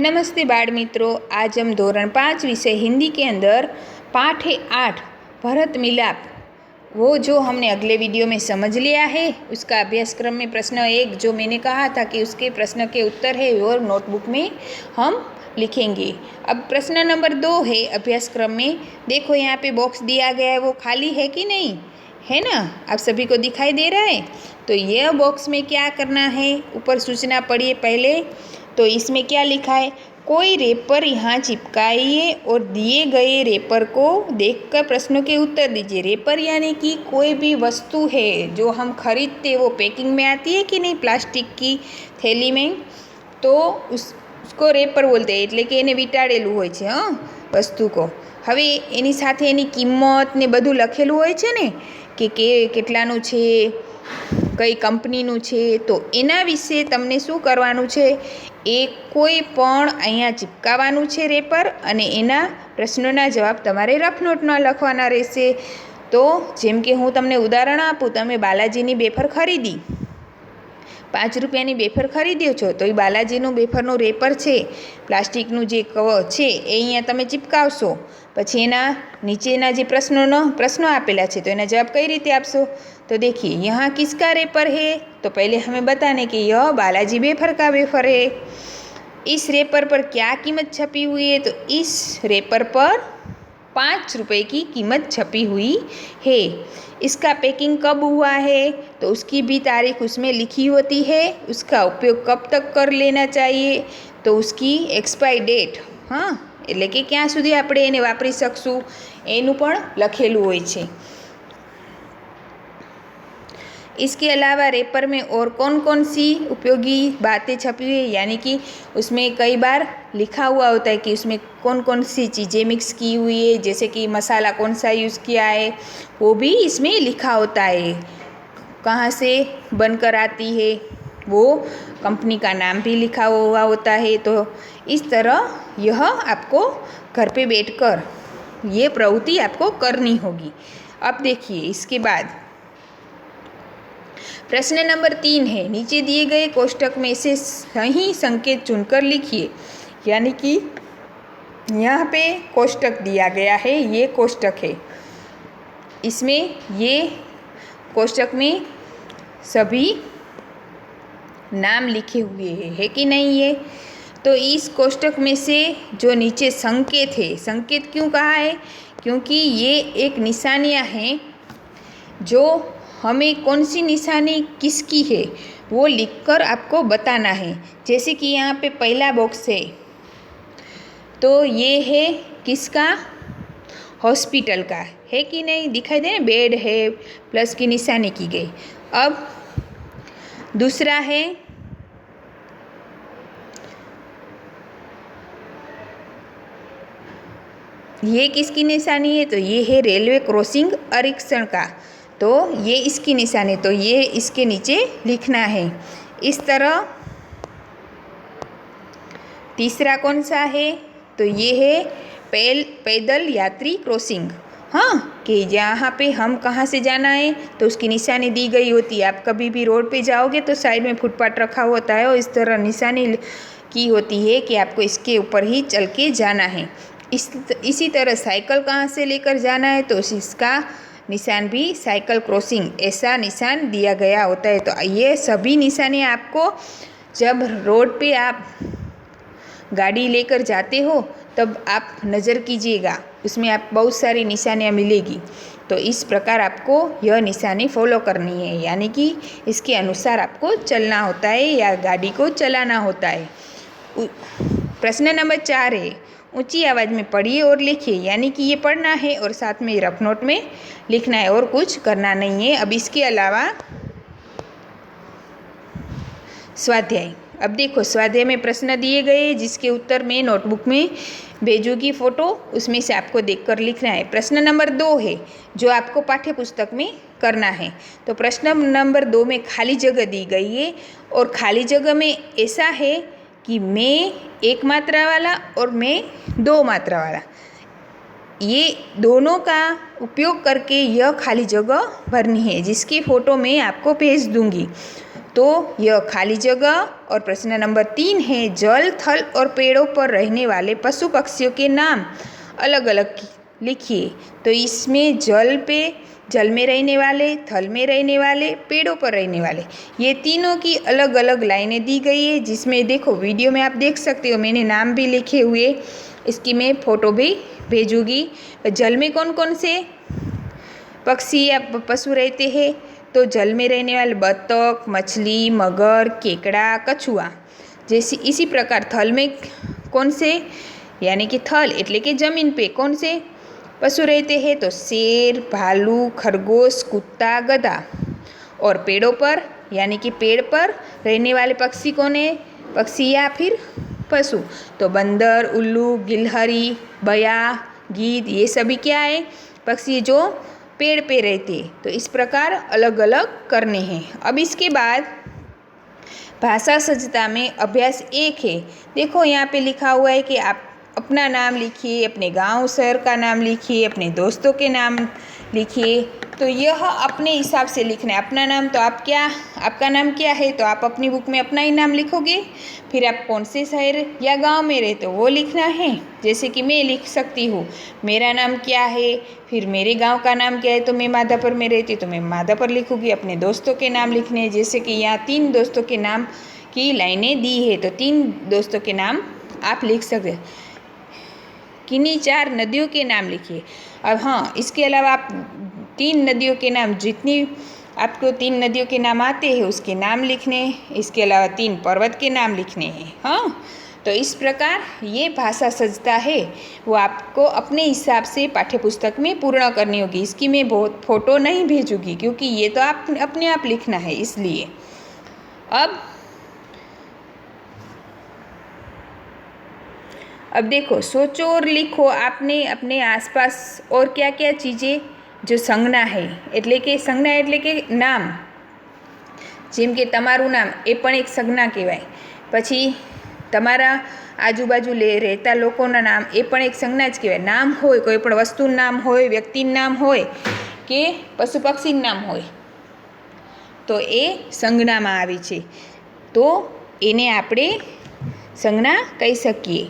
नमस्ते बाल मित्रों, आज हम धोरण 5 विषय हिंदी के अंदर पाठ है 8 भरत मिलाप, वो जो हमने अगले वीडियो में समझ लिया है उसका अभ्यासक्रम में प्रश्न 1 जो मैंने कहा था कि उसके प्रश्न के उत्तर है और नोटबुक में हम लिखेंगे। अब प्रश्न नंबर 2 है अभ्यासक्रम में। देखो यहाँ पे बॉक्स दिया गया है, वो खाली है कि नहीं है ना, आप सभी को दिखाई दे रहा है। तो यह बॉक्स में क्या करना है, ऊपर सूचना पढ़िए पहले। तो इसमें क्या लिखा है, कोई रेपर यहाँ चिपकाइए और दिए गए रेपर को देखकर प्रश्नों के उत्तर दीजिए। रेपर यानी कि कोई भी वस्तु है जो हम खरीदते वो पैकिंग में आती है कि नहीं, प्लास्टिक की थैली में, तो उसको રેપર બોલते हैं, એટલે કે એને વીંટાળેલું હોય છે વસ્તુ को। હવે એની સાથે એની કિંમત ને બધું લખેલું હોય છે ને કે કેટલાનું છે, કઈ કંપનીનું છે, તો એના વિશે તમને શું કરવાનું છે, એ કોઈ પણ અહીંયા ચિપકાવવાનું છે રેપર, અને એના પ્રશ્નોના જવાબ તમારે રફ નોટમાં લખવાના રહેશે। તો જેમ કે હું તમને ઉદાહરણ આપું, તમે બાલાજીની વેફર ખરીદી, 5 રૂપિયાની વેફર ખરીદ્યો છો, તો એ બાલાજીનું વેફરનું રેપર છે, પ્લાસ્ટિકનું જે કવર છે એ અહીંયા તમે ચિપકાવશો। પછી એના નીચેના જે પ્રશ્નો આપેલા છે તો એના જવાબ કઈ રીતે આપશો। तो देखिए यहाँ किसका रेपर है, तो पहले हमें बताने कि यह बालाजी वेफर का वेफर है। इस रेपर पर क्या कीमत छपी हुई है, तो इस रेपर पर 5 रुपये की कीमत छपी हुई है। इसका पैकिंग कब हुआ है, तो उसकी भी तारीख उसमें लिखी होती है। उसका उपयोग कब तक कर लेना चाहिए, तो उसकी एक्सपायरी डेट, हाँ, એટલે કે ક્યાં સુધી આપણે એને વાપરી શકશું એનું પણ લખેલું હોય છે। इसके अलावा रेपर में और कौन कौन सी उपयोगी बातें छपी हुई है, यानी कि उसमें कई बार लिखा हुआ होता है कि उसमें कौन कौन सी चीज़ें मिक्स की हुई है, जैसे कि मसाला कौन सा यूज़ किया है वो भी इसमें लिखा होता है, कहाँ से बनकर आती है वो कंपनी का नाम भी लिखा हुआ होता है। तो इस तरह यह आपको घर पे बैठकर ये प्रवृत्ति आपको करनी होगी। अब देखिए इसके बाद प्रश्न नंबर 3 है, नीचे दिए गए कोष्टक में से सही संकेत चुनकर लिखिए। यानी कि यहाँ पे कोष्टक दिया गया है, ये कोष्टक है, इसमें ये कोष्टक में सभी नाम लिखे हुए हैं, है कि नहीं ये। तो इस कोष्टक में से जो नीचे संकेत है, संकेत क्यों कहा है, क्योंकि ये एक निशानियाँ हैं जो हमें कौन सी निशानी किसकी है वो लिखकर आपको बताना है। जैसे कि यहाँ पे पहला बॉक्स है, तो ये है किसका, हॉस्पिटल का, है कि नहीं, दिखाई दे, बेड है, प्लस की निशानी की गई। अब दूसरा है ये किसकी निशानी है, तो ये है रेलवे क्रॉसिंग आरक्षण का, तो ये इसकी निशानी, तो ये इसके नीचे लिखना है इस तरह। तीसरा कौन सा है, तो ये है पैदल यात्री क्रॉसिंग, हाँ, कि जहाँ पे हम कहाँ से जाना है तो उसकी निशानी दी गई होती है। आप कभी भी रोड पे जाओगे तो साइड में फुटपाथ रखा होता है और इस तरह निशानी की होती है कि आपको इसके ऊपर ही चल के जाना है। इसी तरह साइकिल कहाँ से लेकर जाना है तो इसका निशान भी साइकिल क्रॉसिंग ऐसा निशान दिया गया होता है। तो ये सभी निशानी आपको जब रोड पे आप गाड़ी लेकर जाते हो तब आप नज़र कीजिएगा, उसमें आप बहुत सारी निशानियाँ मिलेगी। तो इस प्रकार आपको यह निशानी फॉलो करनी है, यानी कि इसके अनुसार आपको चलना होता है या गाड़ी को चलाना होता है। प्रश्न नंबर 4 है, ऊंची आवाज़ में पढ़िए और लिखिए। यानी कि ये पढ़ना है और साथ में रफ नोट में लिखना है और कुछ करना नहीं है। अब इसके अलावा स्वाध्याय, अब देखो स्वाध्याय में प्रश्न दिए गए जिसके उत्तर में नोटबुक में भेजूंगी फ़ोटो, उसमें से आपको देखकर लिखना है। प्रश्न नंबर 2 है जो आपको पाठ्य पुस्तक में करना है। तो प्रश्न नंबर 2 में खाली जगह दी गई है और खाली जगह में ऐसा है कि मैं 1 मात्रा वाला और मैं 2 मात्रा वाला, ये दोनों का उपयोग करके यह खाली जगह भरनी है, जिसकी फ़ोटो मैं आपको भेज दूंगी। तो यह खाली जगह। और प्रश्न नंबर 3 है, जल, थल और पेड़ों पर रहने वाले पशु पक्षियों के नाम अलग अलग लिखिए। तो इसमें जल में रहने वाले, थल में रहने वाले, पेड़ों पर रहने वाले, ये तीनों की अलग अलग लाइनें दी गई है, जिसमें देखो वीडियो में आप देख सकते हो मैंने नाम भी लिखे हुए, इसकी मैं फ़ोटो भी भेजूँगी। जल में कौन कौन से पक्षी या पशु रहते हैं? तो जल में रहने वाले बतख, मछली, मगर, केकड़ा, कछुआ। जैसे इसी प्रकार थल में कौन से, यानी कि थल એટલે કે जमीन पे कौन से पशु रहते हैं? तो शेर, भालू, खरगोश, कुत्ता, गधा। और पेड़ों पर यानी कि पेड़ पर रहने वाले पक्षी कौन है? पक्षी या फिर पशु? तो बंदर, उल्लू, गिलहरी, बया, गीद, ये सभी क्या है? पक्षी जो पेड़ पे रहते हैं। तो इस प्रकार अलग अलग करने हैं। अब इसके बाद भाषा सज्जता में अभ्यास 1 है। देखो यहाँ पे लिखा हुआ है कि आप अपना नाम लिखिए, अपने गांव शहर का नाम लिखिए, अपने दोस्तों के नाम लिखिए। तो यह अपने हिसाब से लिखना है। अपना नाम तो आपका नाम क्या है? तो आप अपनी बुक में अपना ही नाम लिखोगे। फिर आप कौन से शहर या गांव में रहते हो वो लिखना है। जैसे कि मैं लिख सकती हूँ मेरा नाम क्या है, फिर मेरे गांव का नाम क्या है, तो मैं माधापुर में रहती हूँ तो मैं माधापुर लिखूँगी। अपने दोस्तों के नाम लिखने हैं, जैसे कि यहाँ 3 दोस्तों के नाम की लाइनें दी है, तो 3 दोस्तों के नाम आप लिख सकते हैं। किन्हीं 4 नदियों के नाम लिखिए। अब हाँ, इसके अलावा आप 3 नदियों के नाम, जितनी आपको 3 नदियों के नाम आते हैं उसके नाम लिखने। इसके अलावा 3 पर्वत के नाम लिखने हैं। हाँ, तो इस प्रकार ये भाषा सज्जता है वो आपको अपने हिसाब से पाठ्यपुस्तक में पूर्ण करनी होगी। इसकी मैं बहुत फ़ोटो नहीं भेजूँगी क्योंकि ये तो आप अपने आप लिखना है, इसलिए। अब देखो, सोचो और लिखो आपने अपने आसपास और क्या क्या चीज़ें जो संज्ञा है, એટલે કે સંજ્ઞા એટલે કે નામ, જેમ કે તમારું નામ એ પણ એક સંજ્ઞા કહેવાય। પછી તમારા આજુબાજુ રહેતા લોકોના નામ એ પણ એક સંજ્ઞા જ કહેવાય। નામ હોય, કોઈ પણ વસ્તુનું નામ હોય, વ્યક્તિનું નામ હોય કે પશુ પક્ષીનું નામ હોય તો એ સંજ્ઞામાં આવે છે, તો એને આપણે संज्ञा કહી શકીએ।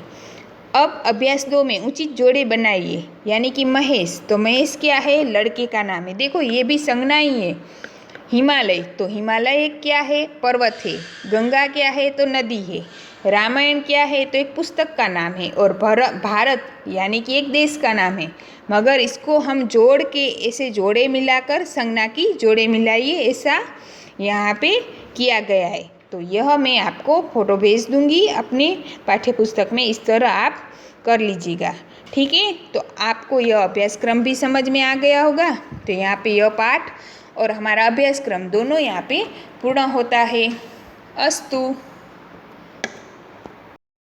अब अभ्यास 2 में उचित जोड़े बनाइए। यानी कि महेश, तो महेश क्या है? लड़के का नाम है। देखो ये भी संज्ञा ही है। हिमालय, तो हिमालय क्या है? पर्वत है। गंगा क्या है? तो नदी है। रामायण क्या है? तो एक पुस्तक का नाम है। और भारत यानी कि एक देश का नाम है। मगर इसको हम जोड़ के ऐसे जोड़े मिलाकर संज्ञा की जोड़े मिलाइए, ऐसा यहाँ पे किया गया है। तो यह मैं आपको फ़ोटो भेज दूँगी अपने पाठ्यपुस्तक में, इस तरह आप कर लीजिएगा। ठीक है, तो आपको यह अभ्यासक्रम भी समझ में आ गया होगा। तो यहाँ पे यह पाठ और हमारा अभ्यासक्रम दोनों यहाँ पे पूर्ण होता है। अस्तु।